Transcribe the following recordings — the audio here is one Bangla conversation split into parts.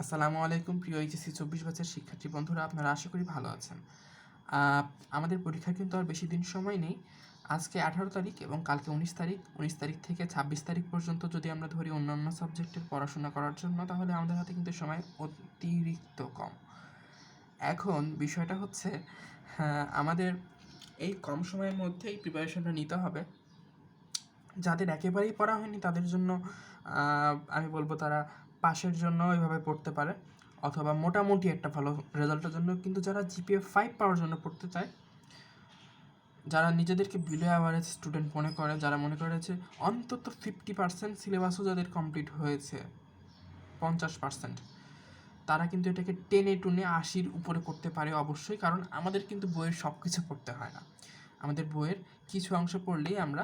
আসসালামু আলাইকুম প্রিয় এইচএসসি 24 ব্যাচের শিক্ষার্থী বন্ধুরা, আপনারা আশা করি ভালো আছেন। আমাদের পরীক্ষার কিন্তু আর বেশি দিন সময় নেই। আজকে 18 তারিখ এবং কালকে 19 তারিখ থেকে 26 তারিখ পর্যন্ত যদি আমরা ধরি অন্যান্য সাবজেক্টের পড়াশোনা করার জন্য, তাহলে আমাদের হাতে কিন্তু সময় অতিরিক্ত কম। এখন বিষয়টা হচ্ছে, আমাদের এই কম সময়ের মধ্যেই প্রিপারেশনটা নিতে হবে। যাদের একেবারেই পড়া হয়নি তাদের জন্য আমি বলবো তারা পাশের জন্য এভাবে পড়তে পারে, অথবা মোটামুটি একটা ভালো রেজাল্টের জন্য। কিন্তু যারা জিপিএ 5 পাওয়ার জন্য পড়তে চায়, যারা নিজেদেরকে বিলো অ্যাভারেজ স্টুডেন্ট মনে করে, যারা মনে করে যে অন্তত 50% সিলেবাসও যাদের কমপ্লিট হয়েছে, 50%, তারা কিন্তু এটাকে টেনে টুনে 80-র উপরে করতে পারে অবশ্যই। কারণ আমাদের কিন্তু বইয়ের সব কিছু পড়তে হয় না, আমাদের বইয়ের কিছু অংশ পড়লেই আমরা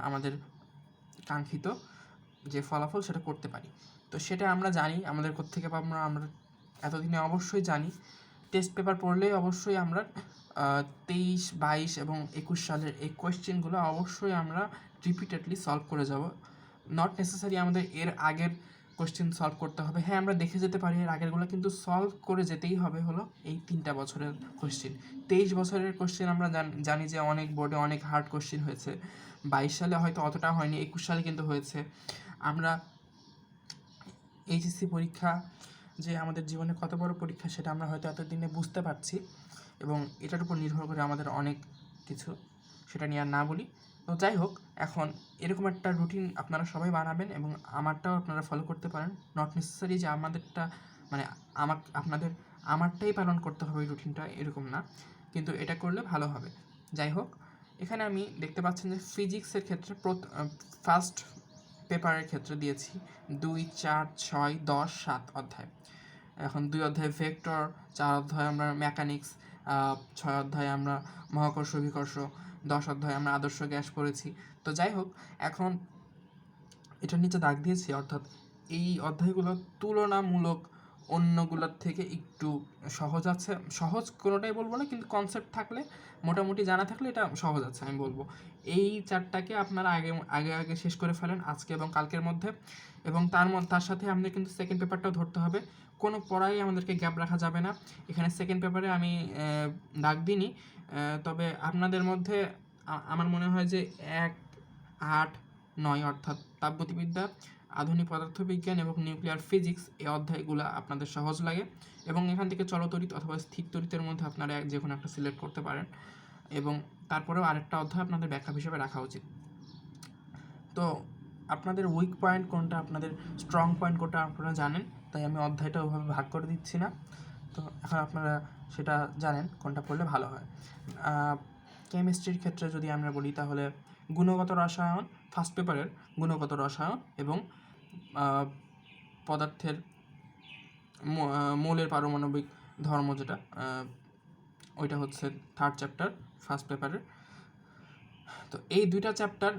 আমাদের কাঙ্ক্ষিত যে ফলাফল সেটা করতে পারি। তো সেটা আমরা জানি আমাদের কোত্থেকে পাবো, আমরা এতদিনে অবশ্যই জানি। টেস্ট পেপার পড়লেই অবশ্যই আমরা 23, 22 এবং 21 সালের এই কোয়েশ্চেনগুলো অবশ্যই আমরা রিপিটেডলি সলভ করে যাব। নট নেসেসারি আমাদের এর আগের কোয়েশ্চেন সলভ করতে হবে। হ্যাঁ, আমরা দেখে যেতে পারি এর আগেরগুলো, কিন্তু সলভ করে যেতেই হবে হলো এই 3টা বছরের কোয়েশ্চেন। 23 বছরের কোয়েশ্চেন আমরা জানি যে অনেক বোর্ডে অনেক হার্ড কোয়েশ্চেন হয়েছে। 22 সালে হয়তো অতটা হয়নি, 21 সালে কিন্তু হয়েছে। আমরা এইচএসসি পরীক্ষা যে আমাদের জীবনে কত বড় পরীক্ষা সেটা আমরা হয়তো এতদিনে বুঝতে পারছি, এবং এটার উপর নির্ভর করে আমাদের অনেক কিছু, সেটা নিয়ে আর না বলি। তো যাই হোক, এখন এরকম একটা রুটিন আপনারা সবাই বানাবেন এবং আমারটাও আপনারা ফলো করতে পারেন। নট নেসেসারি যে আমাদেরটা মানে আমারটাই পালন করতে হবে এই রুটিনটা, এরকম না, কিন্তু এটা করলে ভালো হবে। যাই হোক, এখানে আমি দেখতে পাচ্ছেন যে ফিজিক্সের ক্ষেত্রে ফার্স্ট পেপারের ক্ষেত্রে দিয়েছি 2, 4, 6, 10, 7 অধ্যায়। এখন 2 অধ্যায় ভেক্টর, 4 অধ্যায় আমরা মেকানিক্স, 6 অধ্যায় আমরা মহাকর্ষ বিকর্ষ, 10 অধ্যায় আমরা আদর্শ গ্যাস পড়েছি। তো যাই হোক, এখন এটার নিচে দাগ দিয়েছি, অর্থাৎ এই অধ্যায়গুলো তুলনামূলক অন্যগুলোর থেকে একটু সহজ আছে। সহজ কোনোটাই বলবো না, কিন্তু কনসেপ্ট থাকলে, মোটামুটি জানা থাকলে এটা সহজ আছে আমি বলবো। এই 4টাকে আপনারা আগে আগে আগে শেষ করে ফেলেন আজকে এবং কালকের মধ্যে, এবং তার সাথে আমাদের কিন্তু সেকেন্ড পেপারটাও ধরতে হবে। কোনো পড়াই আমাদেরকে গ্যাপ রাখা যাবে না। এখানে সেকেন্ড পেপারে আমি দাগ দিইনি, তবে আপনাদের মধ্যে আমার মনে হয় যে 1, 8, 9 অর্থাৎ তাপগতিবিদ্যা, আধুনিক পদার্থবিজ্ঞান এবং নিউক্লিয়ার ফিজিক্স এই অধ্যায়গুলো আপনাদের সহজ লাগে, এবং এখান থেকে চলতরিৎ অথবা স্থির তড়িতের মধ্যে আপনারা যে কোনো একটা সিলেক্ট করতে পারেন, এবং তারপরেও আরেকটা অধ্যায় আপনাদের ব্যাখ্যা হিসেবে রাখা উচিত। তো আপনাদের উইক পয়েন্ট কোনটা, আপনাদের স্ট্রং পয়েন্ট কোনটা আপনারা জানেন, তাই আমি অধ্যায়টা ওইভাবে ভাগ করে দিচ্ছি না। তো এখন আপনারা সেটা জানেন কোনটা পড়লে ভালো হয়। কেমিস্ট্রির ক্ষেত্রে যদি আমরা বলি, তাহলে গুণগত রসায়ন, ফার্স্ট পেপারের গুণগত রসায়ন এবং পদার্থের মৌলের পারমাণবিক ধর্ম, যেটা ওইটা হচ্ছে থার্ড চ্যাপ্টার ফার্স্ট পেপারের। তো এই 3টা চ্যাপ্টার,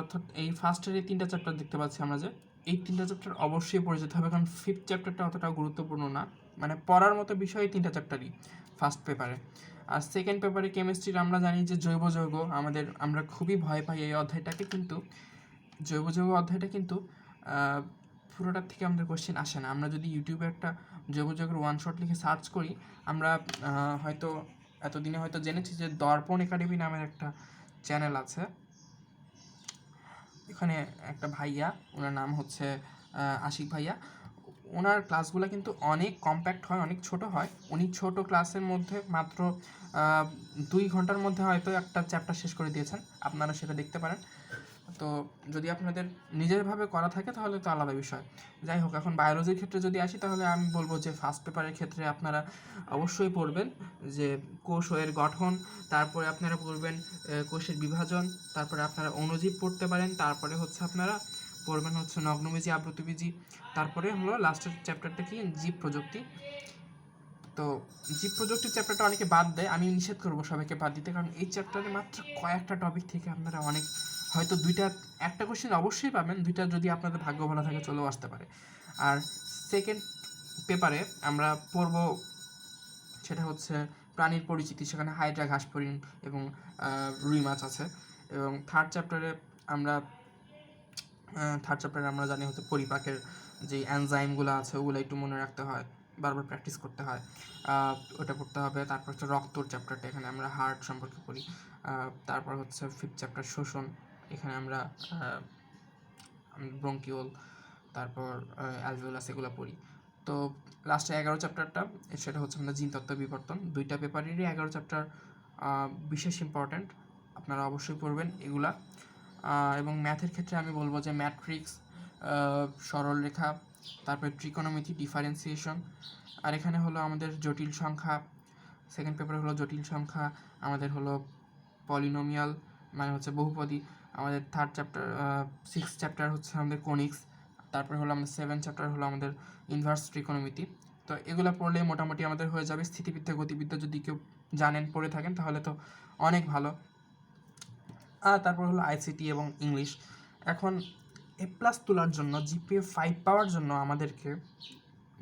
অর্থাৎ এই ফার্স্টের এই 3টা চ্যাপ্টার দেখতে পাচ্ছি আমরা যে এই 3টা চ্যাপ্টার অবশ্যই পড়ে যেতে হবে, কারণ ফিফথ চ্যাপ্টারটা অতটা গুরুত্বপূর্ণ না। মানে পড়ার মতো বিষয় এই 3টা চ্যাপ্টারই ফার্স্ট পেপারে। আর সেকেন্ড পেপারে কেমিস্ট্রির আমরা জানি যে জৈব যৌগ, আমরা খুবই ভয় পাই এই অধ্যায়টাকে, কিন্তু জৈব যৌগ অধ্যায়টা কিন্তু পুরোটার থেকে আমাদের কোশ্চেন আসে না। আমরা যদি ইউটিউবে একটা জৈব যৌগের ওয়ান শট লিখে সার্চ করি, আমরা হয়তো এতদিনে হয়তো জেনেছি যে দর্পণ একাডেমি নামের একটা চ্যানেল আছে। এখানে একটা ভাইয়া, ওনার নাম হচ্ছে আশিক ভাইয়া, ওনার ক্লাসগুলো কিন্তু অনেক কম্প্যাক্ট হয়, অনেক ছোট হয়। উনি ছোট ক্লাসের মধ্যে মাত্র 2 ঘন্টার মধ্যে হয়তো একটা চ্যাপ্টার শেষ করে দিয়েছেন, আপনারা সেটা দেখতে পারেন। তো যদি আপনাদের নিজেরভাবে করা থাকে তাহলে তো আলাদা বিষয়। যাই হোক, এখন বায়োলজির ক্ষেত্রে যদি আসি, তাহলে আমি বলবো যে ফার্স্ট পেপারের ক্ষেত্রে আপনারা অবশ্যই পড়বেন যে কোষ ও এর গঠন, তারপরে আপনারা পড়বেন কোষের বিভাজন, তারপরে আপনারা অণুজীব পড়তে পারেন, তারপরে হচ্ছে আপনারা পড়বেন হচ্ছে নগ্নবীজি, আবৃতবীজি, তারপরে হলো লাস্টের চ্যাপ্টারটা কি, জীব প্রযুক্তি। তো জীব প্রযুক্তির চ্যাপ্টারটা অনেকে বাদ দেয়, আমি নিষেধ করবো সবাইকে বাদ দিতে, কারণ এই চ্যাপ্টারে মাত্র কয়েকটা টপিক থেকে আপনারা অনেক, হয়তো একটা কোশ্চেন অবশ্যই পাবেন, 2টা যদি আপনাদের ভাগ্য ভালো থাকে চলেও আসতে পারে। আর সেকেন্ড পেপারে আমরা পড়বো সেটা হচ্ছে প্রাণীর পরিচিতি, সেখানে হাইড্রা, ঘাসফড়িং এবং রুই মাছ আছে। এবং থার্ড চ্যাপ্টারে আমরা জানি হচ্ছে পরিপাকের যে এনজাইমগুলো আছে ওগুলো একটু মনে রাখতে হয়, বারবার প্র্যাকটিস করতে হয়, ওটা পড়তে হবে। তারপর হচ্ছে রক্তর চ্যাপ্টারটা, এখানে আমরা হার্ট সম্পর্কে পড়ি। তারপর হচ্ছে 5th চ্যাপ্টার শোষণ, এখানে আমরা ব্রঙ্কিওল, তারপর অ্যালভিওলাস এগুলো পড়ি। তো লাস্টে 11 চ্যাপ্টারটা, সেটা হচ্ছে আমাদের জিনতত্ত্ব বিবর্তন। 2টা পেপারেরই 11 চ্যাপ্টার বিশেষ ইম্পর্ট্যান্ট, আপনারা অবশ্যই পড়বেন এগুলা। এবং ম্যাথের ক্ষেত্রে আমি বলবো যে ম্যাট্রিক্স, সরলরেখা, তারপরে ট্রিকোনোমেট্রি, ডিফারেন্সিয়েশন, আর এখানে হলো আমাদের জটিল সংখ্যা। সেকেন্ড পেপারে হলো জটিল সংখ্যা, আমাদের হলো পলিনোমিয়াল মানে হচ্ছে বহুপদী। আমাদের 6th চ্যাপ্টার হচ্ছে আমাদের কোনিক্স। তারপরে হলো আমাদের 7th চ্যাপ্টার হলো আমাদের ইনভার্স ট্রিকোনোমিতি। তো এগুলো পড়লে মোটামুটি আমাদের হয়ে যাবে। স্থিতিবিদ্যা, গতিবিদ্যা যদি কেউ জানেন, পড়ে থাকেন, তাহলে তো অনেক ভালো। আর তারপর হলো আইসিটি এবং ইংলিশ। এখন A+ তোলার জন্য, GPA 5 পাওয়ার জন্য আমাদেরকে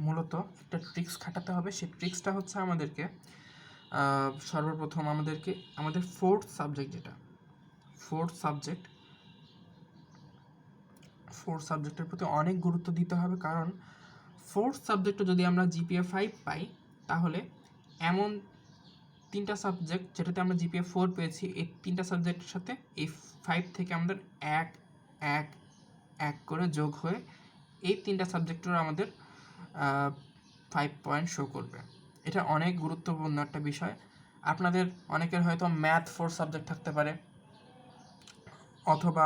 মূলত একটা ট্রিক্স খাটাতে হবে। সেই ট্রিক্সটা হচ্ছে আমাদেরকে সর্বপ্রথম আমাদের ফোর্থ সাবজেক্টের প্রতি অনেক গুরুত্ব দিতে হবে। কারণ ফোর্থ সাবজেক্টে যদি আমরা GPA 5 পাই, তাহলে এমন 3টা সাবজেক্ট যেটাতে আমরা GPA 4 পেয়েছি, এই 3টা সাবজেক্টের সাথে এই 5 থেকে আমাদের এক করে যোগ হয়ে এই 3টা সাবজেক্টের আমাদের 5 পয়েন্ট শো করবে। এটা অনেক গুরুত্বপূর্ণ একটা বিষয়। আপনাদের অনেকের হয়তো ম্যাথ 4 সাবজেক্ট থাকতে পারে, অথবা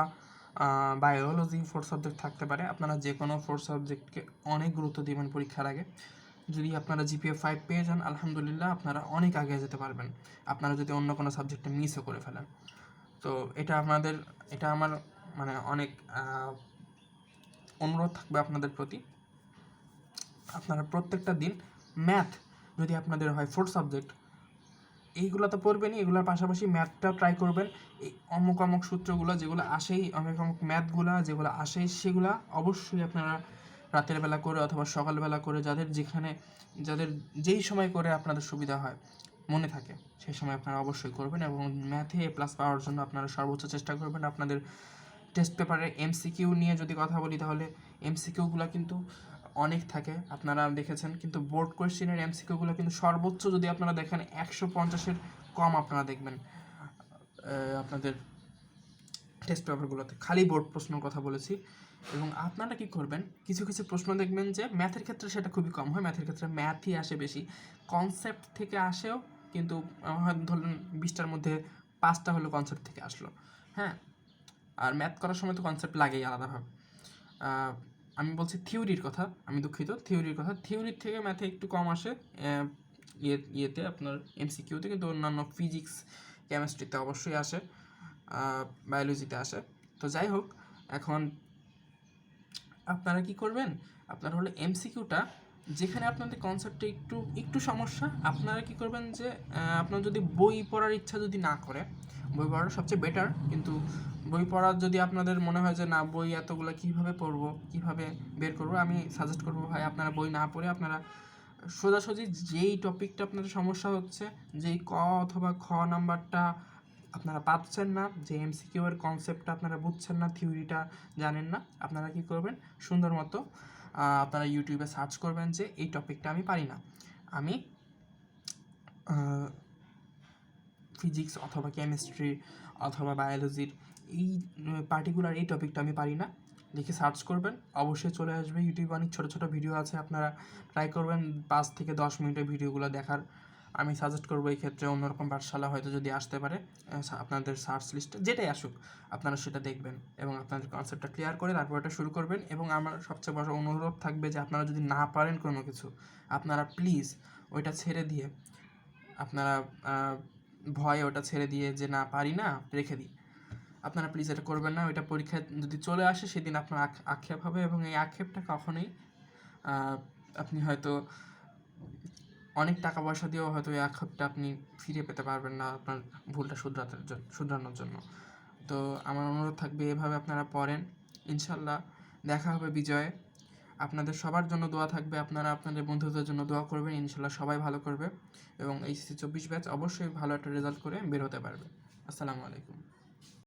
বায়োলজি 4 সাবজেক্ট থাকতে পারে। আপনারা যে কোনো 4 সাবজেক্টকে অনেক গুরুত্ব দিবেন পরীক্ষার আগে। যদি আপনারা GPA 5 পেয়ে যান, আলহামদুলিল্লাহ, আপনারা অনেক আগে যেতে পারবেন, আপনারা যদি অন্য কোনো সাবজেক্টে মিসও করে ফেলেন। তো এটা আমার মানে অনেক অনুরোধ থাকবে আপনাদের প্রতি। আপনারা প্রত্যেকটা দিন ম্যাথ যদি আপনাদের হয় 4 সাবজেক্ট, এইগুলো তো পড়বেনই, এগুলোর পাশাপাশি ম্যাথটাও ট্রাই করবেন। এই অমুক সূত্রগুলো যেগুলো আসেই, অমুক ম্যাথগুলো যেগুলো আসেই, সেগুলো অবশ্যই আপনারা রাতের বেলা করে অথবা সকালবেলা করে, যাদের যেই সময় করে আপনাদের সুবিধা হয়, মনে থাকে, সেই সময় আপনারা অবশ্যই করবেন। এবং ম্যাথে A+ পাওয়ার জন্য আপনারা সর্বোচ্চ চেষ্টা করবেন। আপনাদের টেস্ট পেপারে MCQ নিয়ে যদি কথা বলি, তাহলে MCQগুলো কিন্তু অনেক থাকে, আপনারা দেখেছেন। কিন্তু বোর্ড কোয়েশ্চেনের MCQগুলো কিন্তু সর্বোচ্চ যদি আপনারা দেখেন 150-এর কম আপনারা দেখবেন আপনাদের টেস্ট পেপারগুলোতে। খালি বোর্ড প্রশ্নের কথা বলেছি। এবং আপনারা কি করবেন, কিছু প্রশ্ন দেখবেন যে ম্যাথের ক্ষেত্রে সেটা খুবই কম হয়, ম্যাথের ক্ষেত্রে ম্যাথই আসে বেশি, কনসেপ্ট থেকে আসেও, কিন্তু ধরুন 20টার মধ্যে 5টা হলো কনসেপ্ট থেকে আসলো। হ্যাঁ, আর ম্যাথ করার সময় তো কনসেপ্ট লাগেই আলাদাভাবে। আমি বলছি থিওরির কথা, আমি দুঃখিত, থিওরির থেকে ম্যাথে একটু কম আসে ইয়েতে আপনার MCQতে, কিন্তু অন্যান্য ফিজিক্স, কেমিস্ট্রিতে অবশ্যই আসে, বায়োলজিতে আসে। তো যাই হোক, এখন আপনারা কি করবেন, আপনারা হলো MCQটা যেখানে আপনাদের কনসেপ্টে একটু সমস্যা, আপনারা কি করবেন যে আপনার যদি বই পড়ার ইচ্ছা যদি না করে, বই পড়াটা সবচেয়ে বেটার, কিন্তু বই পড়ার যদি আপনাদের মনে হয় যে না, বই এতগুলো কীভাবে পড়বো, কীভাবে বের করবো, আমি সাজেস্ট করবো ভাই, আপনারা বই না পড়ে আপনারা সোজাসুজি যেই টপিকটা আপনাদের সমস্যা হচ্ছে, যেই ক অথবা খ নাম্বারটা আপনারা পাচ্ছেন না, যে MCQ এর কনসেপ্টটা আপনারা বুঝছেন না, থিওরিটা জানেন না, আপনারা কি করবেন, সুন্দর মতো আপনারা ইউটিউবে সার্চ করবেন যে এই টপিকটা আমি পারি না, আমি ফিজিক্স অথবা কেমিস্ট্রি অথবা বায়োলজির এই পার্টিকুলার এই টপিকটা আমি পারি না, লিখে সার্চ করবেন, অবশ্যই চলে আসবে। ইউটিউবে অনেক ছোটো ভিডিও আছে, আপনারা ট্রাই করবেন 5 থেকে 10 মিনিটের ভিডিওগুলো দেখার। আমি সাজেস্ট করবো এই ক্ষেত্রে অন্যরকম পাঠশালা হয়তো যদি আসতে পারে, আপনাদের সার্চ লিস্টে যেটাই আসুক আপনারা সেটা দেখবেন এবং আপনাদের কনসেপ্টটা ক্লিয়ার করে তারপর এটা শুরু করবেন। এবং আমার সবচেয়ে বড় অনুরোধ থাকবে যে আপনারা যদি না পারেন কোনো কিছু, আপনারা প্লিজ ওইটা ছেড়ে দিয়ে, আপনারা ভয়ে ওটা ছেড়ে দিয়ে যে না পারি না রেখে দিই, আপনারা প্লিজ এটা করবেন না। ওইটা পরীক্ষায় যদি চলে আসে, সেদিন আপনার আক্ষেপ হবে, এবং এই আক্ষেপটা কখনোই আপনি হয়তো অনেক টাকা পয়সা দিয়েও হয়তো এই আক্ষেপটা আপনি ফিরে পেতে পারবেন না আপনার ভুলটা শুধরানোর জন্য। তো আমার অনুরোধ থাকবে, এভাবে আপনারা পড়েন, ইনশাল্লাহ দেখা হবে বিজয়ে। আপনাদের সবার জন্য দোয়া থাকবে, আপনারা আপনাদের বন্ধুদের জন্য দোয়া করবেন, ইনশাল্লাহ সবাই ভালো করবে এবং HSC 24 ব্যাচ অবশ্যই ভালো একটা রেজাল্ট করে বের হতে পারবে। আসসালামু আলাইকুম।